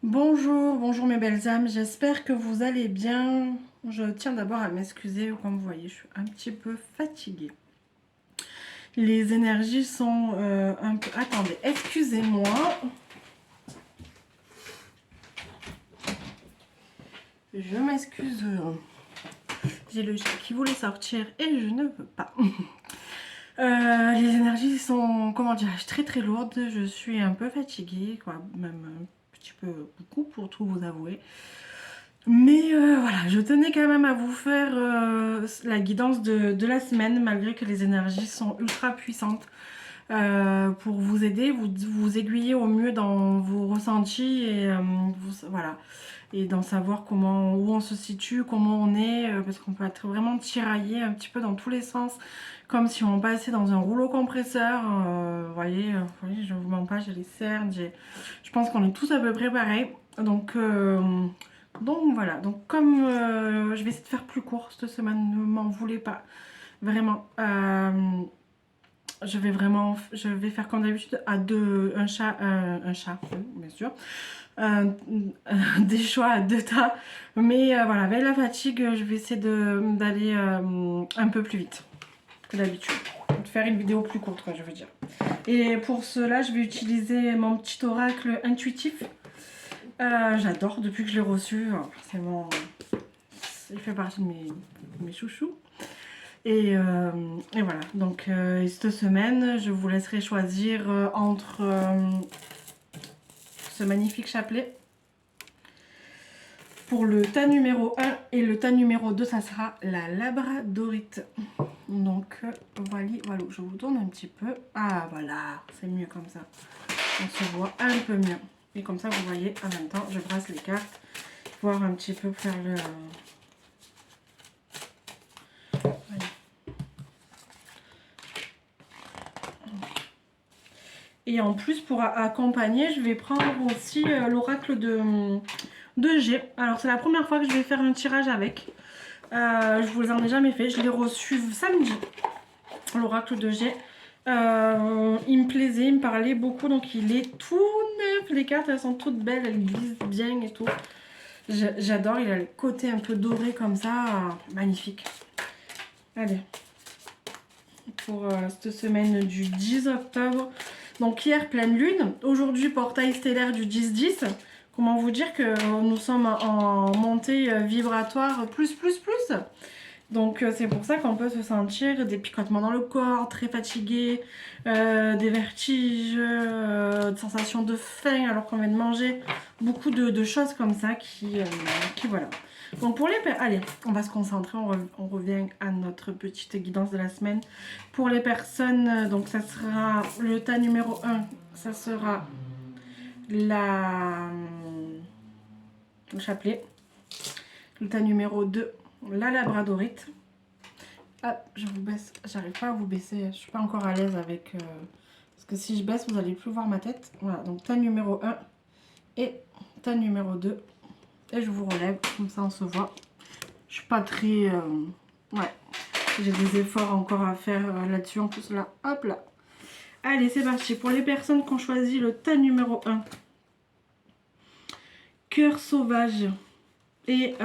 Bonjour, bonjour mes belles âmes, j'espère que vous allez bien. Je tiens d'abord à m'excuser, comme vous voyez, je suis un petit peu fatiguée. Les énergies sont un peu... Attendez, excusez-moi. Je m'excuse. J'ai le chat qui voulait sortir et je ne veux pas. Les énergies sont, comment dirais-je, très très lourdes. Je suis un peu fatiguée, quoi, même un petit peu beaucoup pour tout vous avouer. Mais voilà, je tenais quand même à vous faire la guidance de la semaine, malgré que les énergies sont ultra puissantes, pour vous aider, vous aiguiller au mieux dans vos ressentis et voilà, et d'en savoir comment, où on se situe, comment on est, parce qu'on peut être vraiment tiraillé un petit peu dans tous les sens, comme si on passait dans un rouleau compresseur. Vous voyez, je vous mens pas, j'ai les cernes, je pense qu'on est tous à peu près pareil. Donc voilà, donc comme je vais essayer de faire plus court cette semaine, ne m'en voulez pas, vraiment. Je vais faire comme d'habitude à deux, un chat, bien sûr, euh, des choix à deux tas. Mais voilà, avec la fatigue, je vais essayer d'aller un peu plus vite que d'habitude. De faire une vidéo plus courte, quoi, je veux dire. Et pour cela, je vais utiliser mon petit oracle intuitif. J'adore depuis que je l'ai reçu. Forcément, il fait partie de mes chouchous. Et voilà, donc cette semaine, je vous laisserai choisir entre ce magnifique chapelet. Pour le tas numéro 1 et le tas numéro 2, ça sera la labradorite. Donc voilà, je vous tourne un petit peu. Ah voilà, c'est mieux comme ça. On se voit un peu mieux. Et comme ça, vous voyez, en même temps, je brasse les cartes. Voir un petit peu faire le... Et en plus, pour accompagner, je vais prendre aussi l'oracle de G. Alors, c'est la première fois que je vais faire un tirage avec. Je vous en ai jamais fait. Je l'ai reçu samedi, l'oracle de G. Il me plaisait, il me parlait beaucoup. Donc, il est tout neuf. Les cartes, elles sont toutes belles. Elles glissent bien et tout. J'adore. Il a le côté un peu doré comme ça. Magnifique. Allez. Pour cette semaine du 10 octobre. Donc hier, pleine lune. Aujourd'hui, portail stellaire du 10-10. Comment vous dire que nous sommes en montée vibratoire plus. Donc c'est pour ça qu'on peut se sentir des picotements dans le corps, très fatigué, des vertiges, des sensations de faim alors qu'on vient de manger. Beaucoup de choses comme ça qui voilà. Donc pour les... Allez, on va se concentrer, on revient à notre petite guidance de la semaine. Pour les personnes, donc ça sera le tas numéro 1, ça sera le chapelet. Le tas numéro 2, la labradorite. Ah, je vous baisse, j'arrive pas à vous baisser, je suis pas encore à l'aise avec... parce que si je baisse, vous allez plus voir ma tête. Voilà, donc tas numéro 1 et tas numéro 2. Et je vous relève, comme ça on se voit. Je suis pas très... ouais, j'ai des efforts encore à faire là-dessus. En plus là, hop là. Allez, c'est parti. Pour les personnes qui ont choisi le tas numéro 1. Cœur sauvage. Et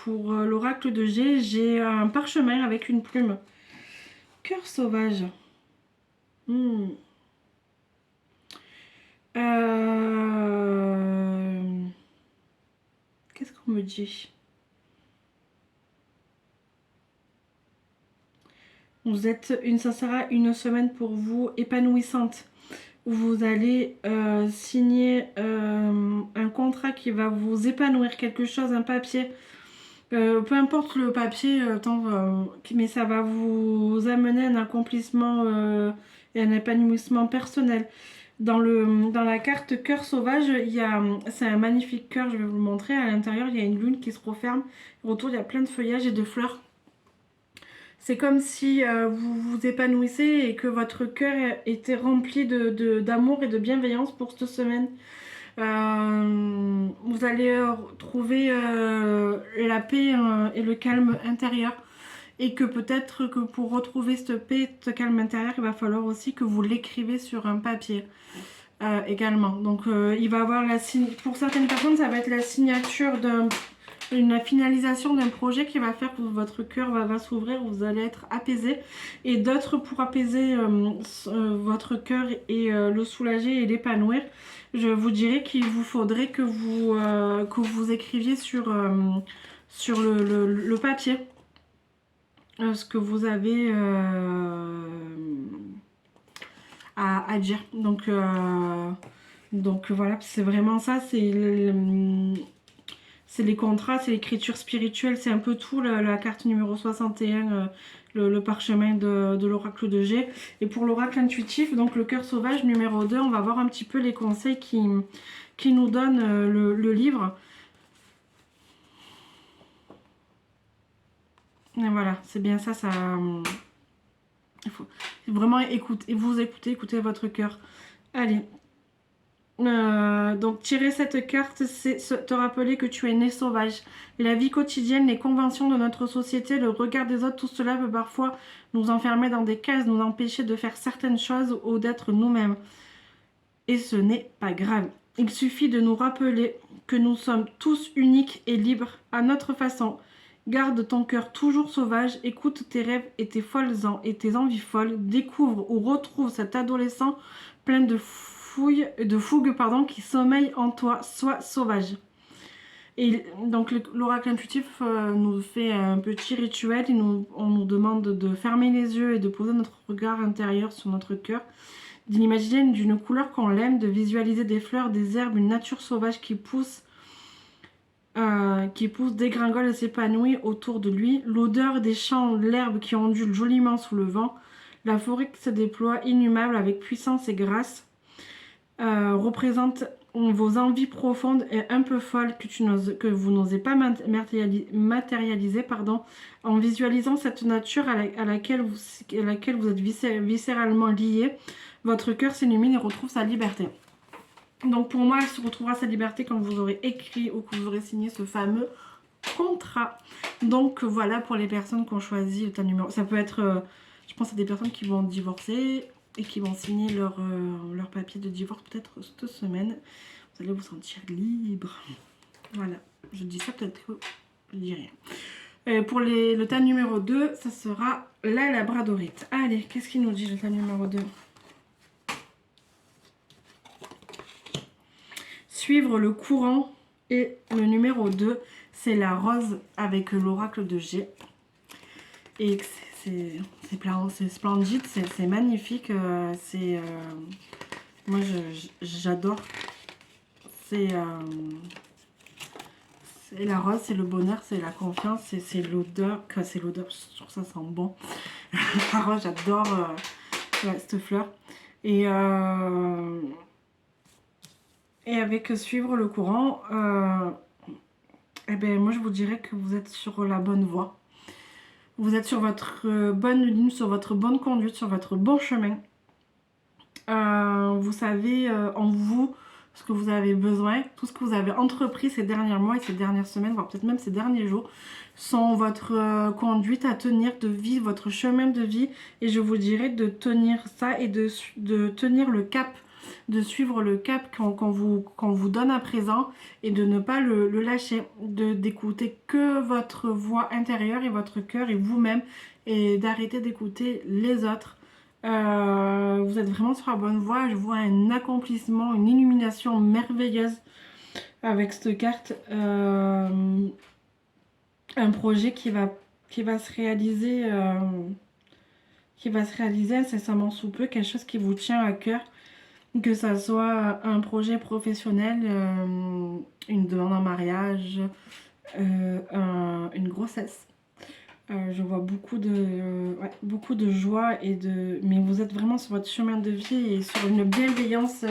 pour l'oracle de G, j'ai un parchemin avec une plume. Cœur sauvage. Qu'est-ce qu'on me dit? Ça sera une semaine pour vous épanouissante. Vous allez signer un contrat qui va vous épanouir, quelque chose, un papier. Peu importe le papier, mais ça va vous amener un accomplissement et un épanouissement personnel. Dans la carte cœur sauvage, c'est un magnifique cœur, je vais vous le montrer. À l'intérieur, il y a une lune qui se referme. Autour, il y a plein de feuillages et de fleurs. C'est comme si vous vous épanouissez et que votre cœur était rempli d'amour et de bienveillance pour cette semaine. Vous allez trouver la paix et le calme intérieur. Et que peut-être que pour retrouver cette paix, ce calme intérieur, il va falloir aussi que vous l'écrivez sur un papier. également. Donc il va avoir pour certaines personnes, ça va être la signature une finalisation d'un projet qui va faire que votre cœur va s'ouvrir, vous allez être apaisé. Et d'autres, pour apaiser votre cœur et le soulager et l'épanouir, je vous dirais qu'il vous faudrait que vous écriviez sur le papier ce que vous avez à dire. Donc voilà, c'est vraiment ça, c'est les contrats, c'est l'écriture spirituelle, c'est un peu tout, la carte numéro 61, le parchemin de l'oracle de G. Et pour l'oracle intuitif, donc le cœur sauvage numéro 2, on va voir un petit peu les conseils qui nous donne le livre. Et voilà, c'est bien ça, il faut vraiment écouter votre cœur. Allez. Donc tirer cette carte, c'est te rappeler que tu es né sauvage. Et la vie quotidienne, les conventions de notre société, le regard des autres, tout cela peut parfois nous enfermer dans des cases, nous empêcher de faire certaines choses ou d'être nous-mêmes. Et ce n'est pas grave. Il suffit de nous rappeler que nous sommes tous uniques et libres à notre façon. Garde ton cœur toujours sauvage, écoute tes rêves et tes tes envies folles, découvre ou retrouve cet adolescent plein de fougue qui sommeille en toi, sois sauvage. Et donc l'oracle intuitif nous fait un petit rituel, on nous demande de fermer les yeux et de poser notre regard intérieur sur notre cœur, d'imaginer d'une couleur qu'on l'aime, de visualiser des fleurs, des herbes, une nature sauvage qui pousse, dégringole et s'épanouit autour de lui, l'odeur des champs, l'herbe qui ondule joliment sous le vent, la forêt qui se déploie inhumable avec puissance et grâce, représente vos envies profondes et un peu folles que vous n'osez pas matérialiser, en visualisant cette nature à laquelle vous êtes viscéralement lié. Votre cœur s'illumine et retrouve sa liberté. Donc pour moi, elle se retrouvera sa liberté quand vous aurez écrit ou que vous aurez signé ce fameux contrat. Donc voilà pour les personnes qui ont choisi le numéro. Ça peut être, je pense à des personnes qui vont divorcer et qui vont signer leur papier de divorce peut-être cette semaine. Vous allez vous sentir libre. Voilà, je dis ça, peut-être que je dis rien. Pour le tas numéro 2, ça sera la labradorite. Allez, qu'est-ce qu'il nous dit le tas numéro 2? Suivre le courant. Et le numéro 2, c'est la rose avec l'oracle de G. Et c'est splendide, c'est magnifique. Moi, j'adore. C'est la rose, c'est le bonheur, c'est la confiance, c'est l'odeur. C'est l'odeur, je trouve ça sent bon. La rose, j'adore cette fleur. Et avec suivre le courant, moi je vous dirais que vous êtes sur la bonne voie. Vous êtes sur votre bonne ligne, sur votre bonne conduite, sur votre bon chemin. Vous savez en vous ce que vous avez besoin, tout ce que vous avez entrepris ces derniers mois et ces dernières semaines, voire peut-être même ces derniers jours, sont votre conduite à tenir de vie, votre chemin de vie. Et je vous dirais de tenir ça et de tenir le cap, de suivre le cap qu'on vous donne à présent et de ne pas le lâcher, d'écouter que votre voix intérieure et votre cœur et vous-même et d'arrêter d'écouter les autres. Vous êtes vraiment sur la bonne voie. Je vois un accomplissement, une illumination merveilleuse avec cette carte. Un projet qui va se réaliser incessamment sous peu, quelque chose qui vous tient à cœur, que ça soit un projet professionnel, une demande en mariage, une grossesse. Je vois beaucoup de joie mais vous êtes vraiment sur votre chemin de vie et sur une bienveillance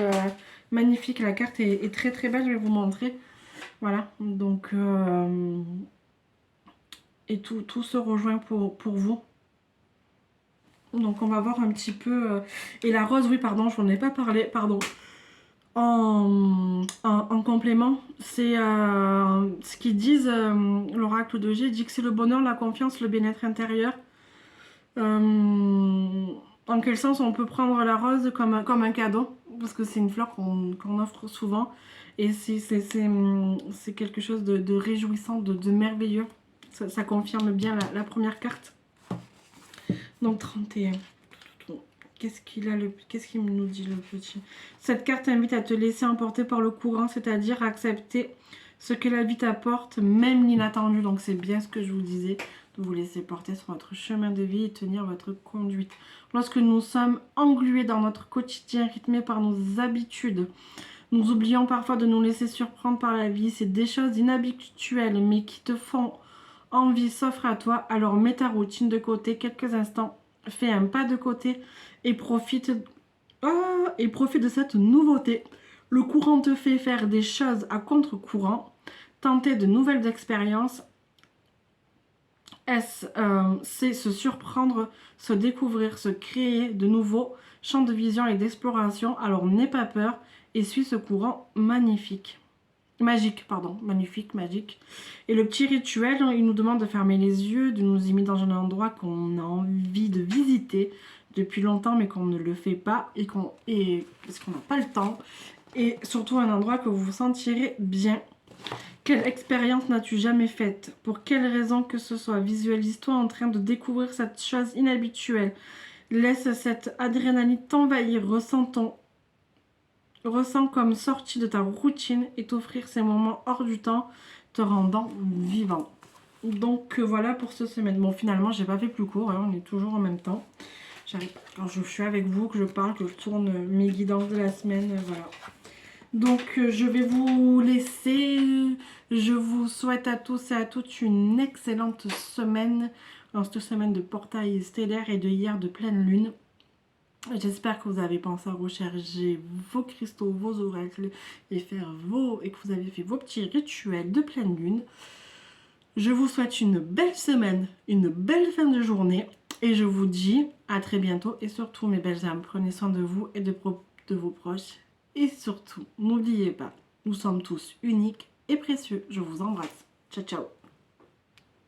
magnifique. La carte est très très belle, je vais vous montrer. Voilà, donc et tout se rejoint pour vous. Donc on va voir un petit peu. Et la rose, oui, pardon, je n'en ai pas parlé, pardon. En complément, c'est ce qu'ils disent, l'oracle de G dit que c'est le bonheur, la confiance, le bien-être intérieur. En quel sens on peut prendre la rose comme un cadeau, parce que c'est une fleur qu'on offre souvent. Et c'est quelque chose de réjouissant, de merveilleux. Ça confirme bien la première carte. Donc 31. Qu'est-ce qu'il nous dit le petit? Cette carte invite à te laisser emporter par le courant, c'est-à-dire accepter ce que la vie t'apporte, même l'inattendu. Donc c'est bien ce que je vous disais, de vous laisser porter sur votre chemin de vie et tenir votre conduite. Lorsque nous sommes englués dans notre quotidien rythmé par nos habitudes, nous oublions parfois de nous laisser surprendre par la vie. C'est des choses inhabituelles mais qui te font envie s'offre à toi. Alors mets ta routine de côté quelques instants, fais un pas de côté et profite de cette nouveauté. Le courant te fait faire des choses à contre-courant, tenter de nouvelles expériences. C'est se surprendre, se découvrir, se créer de nouveaux champs de vision et d'exploration. Alors n'aie pas peur et suis ce courant magnifique. Magique, pardon, magnifique, magique. Et le petit rituel, il nous demande de fermer les yeux, de nous y mettre dans un endroit qu'on a envie de visiter depuis longtemps mais qu'on ne le fait pas parce qu'on n'a pas le temps. Et surtout un endroit que vous vous sentirez bien. Quelle expérience n'as-tu jamais faite? Pour quelle raison que ce soit? Visualise-toi en train de découvrir cette chose inhabituelle. Laisse cette adrénaline t'envahir, ressens comme sortie de ta routine et t'offrir ces moments hors du temps, te rendant vivant. Donc voilà pour cette semaine. Bon, finalement, j'ai pas fait plus court, hein, on est toujours en même temps. Quand je suis avec vous, que je parle, que je tourne mes guidances de la semaine, voilà. Donc je vais vous laisser. Je vous souhaite à tous et à toutes une excellente semaine. Dans cette semaine de portail stellaire et de hier de pleine lune. J'espère que vous avez pensé à recharger vos cristaux, vos oracles et que vous avez fait vos petits rituels de pleine lune. Je vous souhaite une belle semaine, une belle fin de journée et je vous dis à très bientôt. Et surtout mes belles âmes, prenez soin de vous et de vos proches. Et surtout, n'oubliez pas, nous sommes tous uniques et précieux. Je vous embrasse. Ciao, ciao.